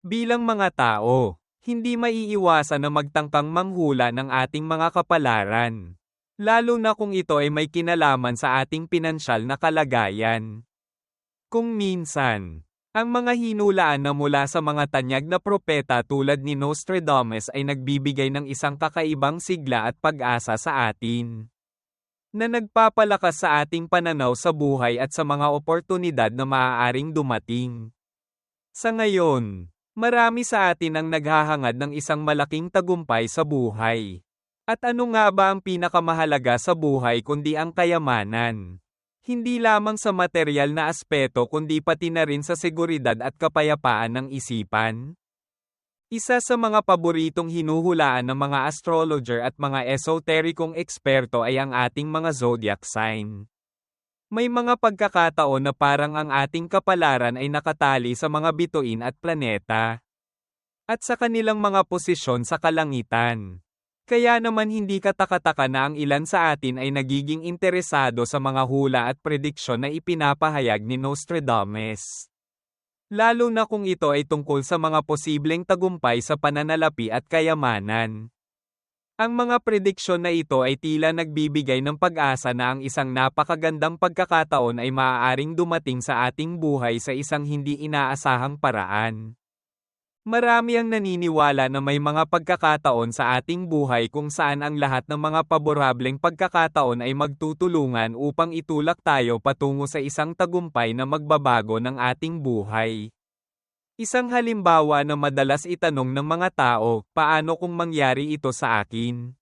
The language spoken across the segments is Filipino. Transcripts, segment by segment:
Bilang mga tao, hindi maiiwasan na magtangkang manghula ng ating mga kapalaran. Lalo na kung ito ay may kinalaman sa ating pinansyal na kalagayan. Kung minsan, ang mga hinulaan na mula sa mga tanyag na propeta tulad ni Nostradamus ay nagbibigay ng isang kakaibang sigla at pag-asa sa atin, na nagpapalakas sa ating pananaw sa buhay at sa mga oportunidad na maaaring dumating. Sa ngayon, marami sa atin ang naghahangad ng isang malaking tagumpay sa buhay. At ano nga ba ang pinakamahalaga sa buhay kundi ang kayamanan? Hindi lamang sa material na aspeto kundi pati na rin sa seguridad at kapayapaan ng isipan. Isa sa mga paboritong hinuhulaan ng mga astrologer at mga esoterikong eksperto ay ang ating mga zodiac sign. May mga pagkakataon na parang ang ating kapalaran ay nakatali sa mga bituin at planeta, at sa kanilang mga posisyon sa kalangitan. Kaya naman hindi katakataka na ang ilan sa atin ay nagiging interesado sa mga hula at prediksyon na ipinapahayag ni Nostradamus. Lalo na kung ito ay tungkol sa mga posibleng tagumpay sa pananalapi at kayamanan. Ang mga prediksyon na ito ay tila nagbibigay ng pag-asa na ang isang napakagandang pagkakataon ay maaaring dumating sa ating buhay sa isang hindi inaasahang paraan. Marami ang naniniwala na may mga pagkakataon sa ating buhay kung saan ang lahat ng mga paborableng pagkakataon ay magtutulungan upang itulak tayo patungo sa isang tagumpay na magbabago ng ating buhay. Isang halimbawa na madalas itanong ng mga tao, paano kung mangyari ito sa akin?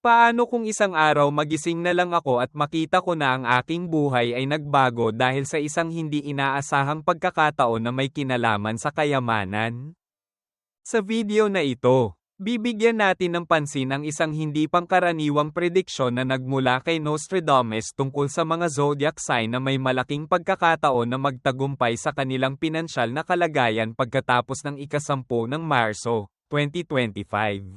Paano kung isang araw magising na lang ako at makita ko na ang aking buhay ay nagbago dahil sa isang hindi inaasahang pagkakataon na may kinalaman sa kayamanan? Sa video na ito, bibigyan natin ng pansin ang isang hindi pangkaraniwang prediksyon na nagmula kay Nostradamus tungkol sa mga zodiac sign na may malaking pagkakataon na magtagumpay sa kanilang pinansyal na kalagayan pagkatapos ng ika-10 ng Marso, 2025.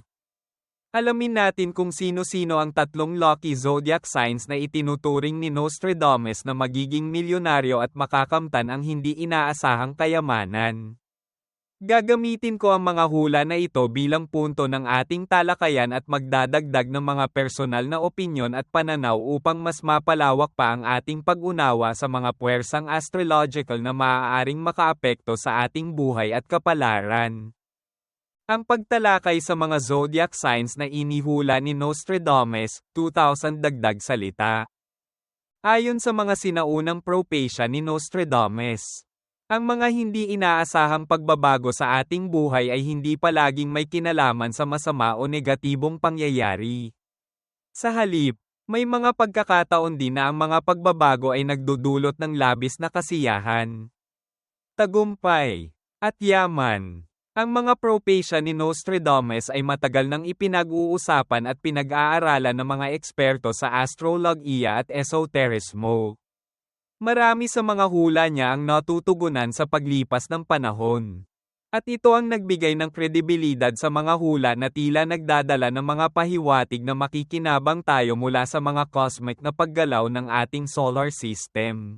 Alamin natin kung sino-sino ang 3 lucky zodiac signs na itinuturing ni Nostradamus na magiging milyonaryo at makakamtan ang hindi inaasahang kayamanan. Gagamitin ko ang mga hula na ito bilang punto ng ating talakayan at magdadagdag ng mga personal na opinyon at pananaw upang mas mapalawak pa ang ating pag-unawa sa mga puwersang astrological na maaaring makaapekto sa ating buhay at kapalaran. Ang pagtalakay sa mga zodiac signs na inihula ni Nostradamus, 2,000 dagdag salita. Ayon sa mga sinaunang propesya ni Nostradamus, ang mga hindi inaasahang pagbabago sa ating buhay ay hindi palaging may kinalaman sa masama o negatibong pangyayari. Sa halip, may mga pagkakataon din na ang mga pagbabago ay nagdudulot ng labis na kasiyahan, tagumpay, at yaman. Ang mga propesya ni Nostradamus ay matagal nang ipinag-uusapan at pinag-aaralan ng mga eksperto sa astrologiya at esoterismo. Marami sa mga hula niya ang natutugunan sa paglipas ng panahon. At ito ang nagbigay ng kredibilidad sa mga hula na tila nagdadala ng mga pahiwatig na makikinabang tayo mula sa mga cosmic na paggalaw ng ating solar system.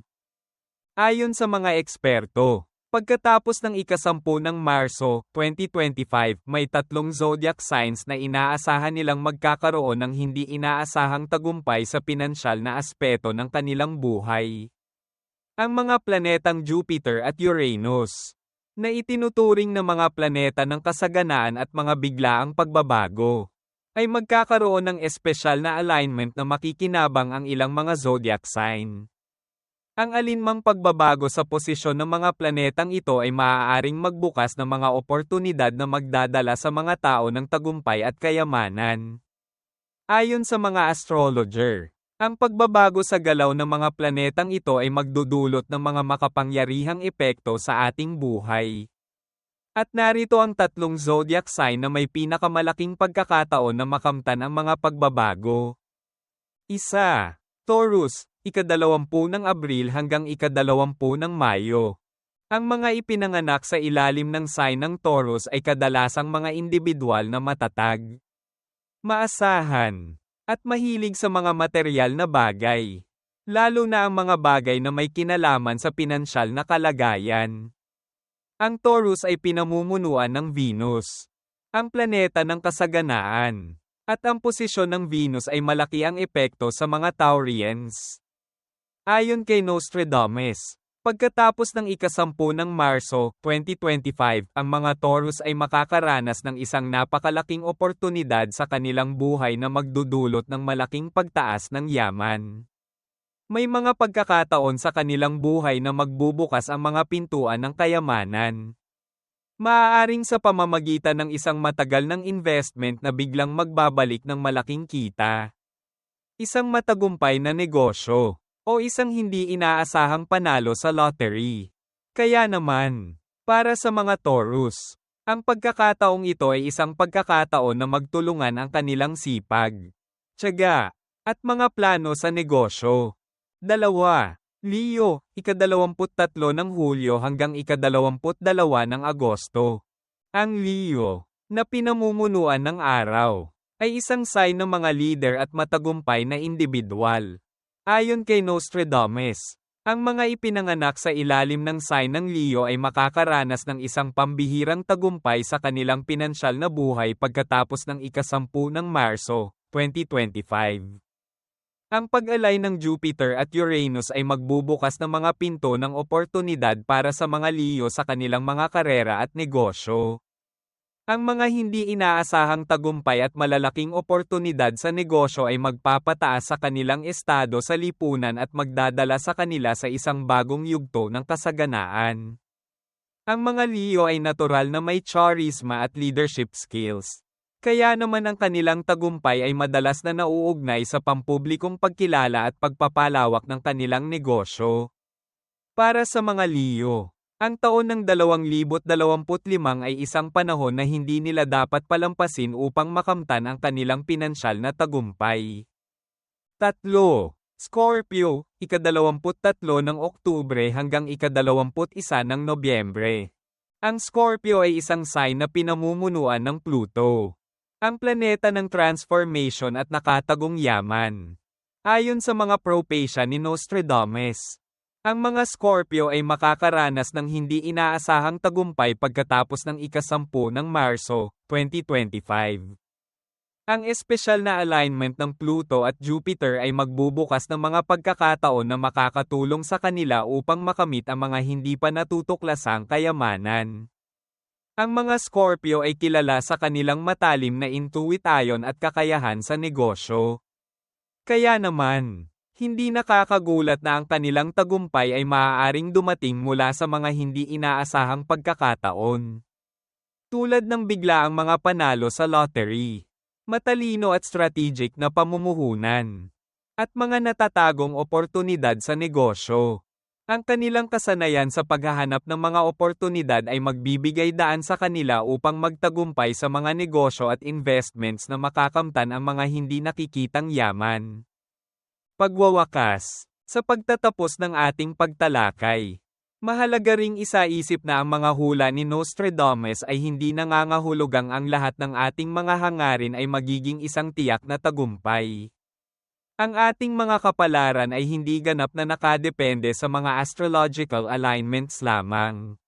Ayon sa mga eksperto, pagkatapos ng ika-10 ng Marso, 2025, may 3 zodiac signs na inaasahan nilang magkakaroon ng hindi inaasahang tagumpay sa pinansyal na aspeto ng kanilang buhay. Ang mga planetang Jupiter at Uranus, na itinuturing na mga planeta ng kasaganaan at mga biglaang pagbabago, ay magkakaroon ng espesyal na alignment na makikinabang ang ilang mga zodiac sign. Ang alinmang pagbabago sa posisyon ng mga planetang ito ay maaaring magbukas ng mga oportunidad na magdadala sa mga tao ng tagumpay at kayamanan. Ayon sa mga astrologer, ang pagbabago sa galaw ng mga planetang ito ay magdudulot ng mga makapangyarihang epekto sa ating buhay. At narito ang 3 zodiac sign na may pinakamalaking pagkakataon na makamtan ang mga pagbabago. 1. Taurus, ika-20 ng Abril hanggang ika-20 ng Mayo. Ang mga ipinanganak sa ilalim ng sign ng Taurus ay kadalasang mga individual na matatag, maasahan, at mahilig sa mga materyal na bagay. Lalo na ang mga bagay na may kinalaman sa pinansyal na kalagayan. Ang Taurus ay pinamumunuan ng Venus, ang planeta ng kasaganaan. At ang posisyon ng Venus ay malaki ang epekto sa mga Taurians. Ayon kay Nostradamus, pagkatapos ng ika-10 ng Marso, 2025, ang mga Taurus ay makakaranas ng isang napakalaking oportunidad sa kanilang buhay na magdudulot ng malaking pagtaas ng yaman. May mga pagkakataon sa kanilang buhay na magbubukas ang mga pintuan ng kayamanan. Maaaring sa pamamagitan ng isang matagal ng investment na biglang magbabalik ng malaking kita. Isang matagumpay na negosyo, o isang hindi inaasahang panalo sa lottery. Kaya naman, para sa mga Taurus, ang pagkakataong ito ay isang pagkakataon na magtulungan ang kanilang sipag, tiyaga, at mga plano sa negosyo. 2. Leo, ika-23 ng Hulyo hanggang ika-22 ng Agosto. Ang Leo, na pinamumunuan ng araw, ay isang sign ng mga leader at matagumpay na individual. Ayon kay Nostradamus, ang mga ipinanganak sa ilalim ng sign ng Leo ay makakaranas ng isang pambihirang tagumpay sa kanilang pinansyal na buhay pagkatapos ng ika-10 ng Marso, 2025. Ang pag-alay ng Jupiter at Uranus ay magbubukas ng mga pinto ng oportunidad para sa mga Leo sa kanilang mga karera at negosyo. Ang mga hindi inaasahang tagumpay at malalaking oportunidad sa negosyo ay magpapataas sa kanilang estado sa lipunan at magdadala sa kanila sa isang bagong yugto ng kasaganaan. Ang mga Leo ay natural na may charisma at leadership skills. Kaya naman ang kanilang tagumpay ay madalas na nauugnay sa pampublikong pagkilala at pagpapalawak ng kanilang negosyo. Para sa mga Leo, ang taon ng 2025 ay isang panahon na hindi nila dapat palampasin upang makamtan ang kanilang pinansyal na tagumpay. 3. Scorpio, ika-23 ng Oktubre hanggang ika-21 ng Nobyembre. Ang Scorpio ay isang sign na pinamumunuan ng Pluto, ang planeta ng transformation at nakatagong yaman. Ayon sa mga propesya ni Nostradamus, ang mga Scorpio ay makakaranas ng hindi inaasahang tagumpay pagkatapos ng ika-10 ng Marso, 2025. Ang espesyal na alignment ng Pluto at Jupiter ay magbubukas ng mga pagkakataon na makakatulong sa kanila upang makamit ang mga hindi pa natutuklasang kayamanan. Ang mga Scorpio ay kilala sa kanilang matalim na intuition at kakayahan sa negosyo. Kaya naman, hindi nakakagulat na ang kanilang tagumpay ay maaaring dumating mula sa mga hindi inaasahang pagkakataon. Tulad ng biglaang mga panalo sa lottery, matalino at strategic na pamumuhunan, at mga natatagong oportunidad sa negosyo. Ang kanilang kasanayan sa paghahanap ng mga oportunidad ay magbibigay daan sa kanila upang magtagumpay sa mga negosyo at investments na makakamtan ang mga hindi nakikitang yaman. Pagwawakas, sa pagtatapos ng ating pagtalakay, mahalaga ring isaisip na ang mga hula ni Nostradamus ay hindi nangangahulugang ang lahat ng ating mga hangarin ay magiging isang tiyak na tagumpay. Ang ating mga kapalaran ay hindi ganap na nakadepende sa mga astrological alignments lamang,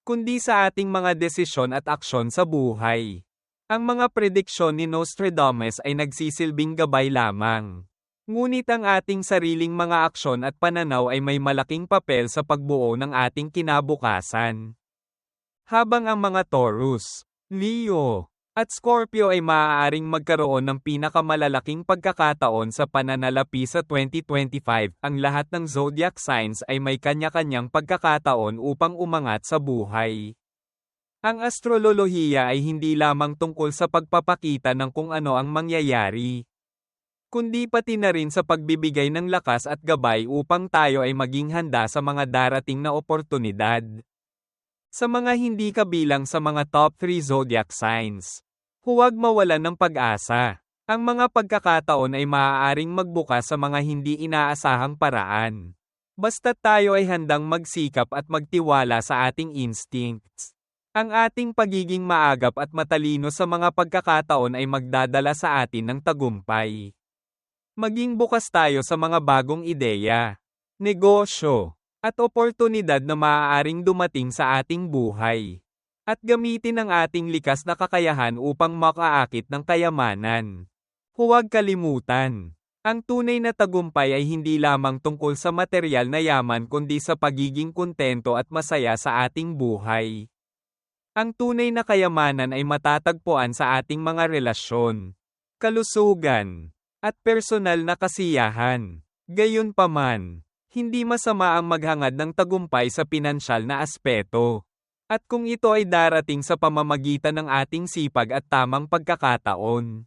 kundi sa ating mga desisyon at aksyon sa buhay. Ang mga prediksyon ni Nostradamus ay nagsisilbing gabay lamang. Ngunit ang ating sariling mga aksyon at pananaw ay may malaking papel sa pagbuo ng ating kinabukasan. Habang ang mga Taurus, Leo, at Scorpio ay maaaring magkaroon ng pinakamalalaking pagkakataon sa pananalapi sa 2025, ang lahat ng zodiac signs ay may kanya-kanyang pagkakataon upang umangat sa buhay. Ang astrolohiya ay hindi lamang tungkol sa pagpapakita ng kung ano ang mangyayari, kundi pati na rin sa pagbibigay ng lakas at gabay upang tayo ay maging handa sa mga darating na oportunidad. Sa mga hindi kabilang sa mga top 3 zodiac signs, huwag mawalan ng pag-asa. Ang mga pagkakataon ay maaaring magbukas sa mga hindi inaasahang paraan. Basta tayo ay handang magsikap at magtiwala sa ating instincts. Ang ating pagiging maagap at matalino sa mga pagkakataon ay magdadala sa atin ng tagumpay. Maging bukas tayo sa mga bagong ideya, negosyo, at oportunidad na maaaring dumating sa ating buhay. At gamitin ang ating likas na kakayahan upang makaakit ng kayamanan. Huwag kalimutan. Ang tunay na tagumpay ay hindi lamang tungkol sa material na yaman kundi sa pagiging kontento at masaya sa ating buhay. Ang tunay na kayamanan ay matatagpuan sa ating mga relasyon, kalusugan, at personal na kasiyahan. Gayunpaman, hindi masama ang maghangad ng tagumpay sa pinansyal na aspeto. At kung ito ay darating sa pamamagitan ng ating sipag at tamang pagkakataon,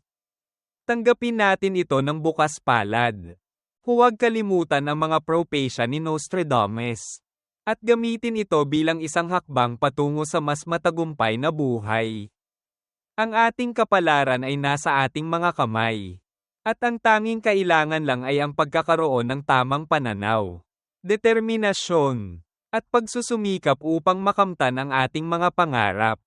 tanggapin natin ito ng bukas palad. Huwag kalimutan ang mga propesya ni Nostradamus. At gamitin ito bilang isang hakbang patungo sa mas matagumpay na buhay. Ang ating kapalaran ay nasa ating mga kamay. At ang tanging kailangan lang ay ang pagkakaroon ng tamang pananaw, determinasyon, at pagsusumikap upang makamtan ang ating mga pangarap.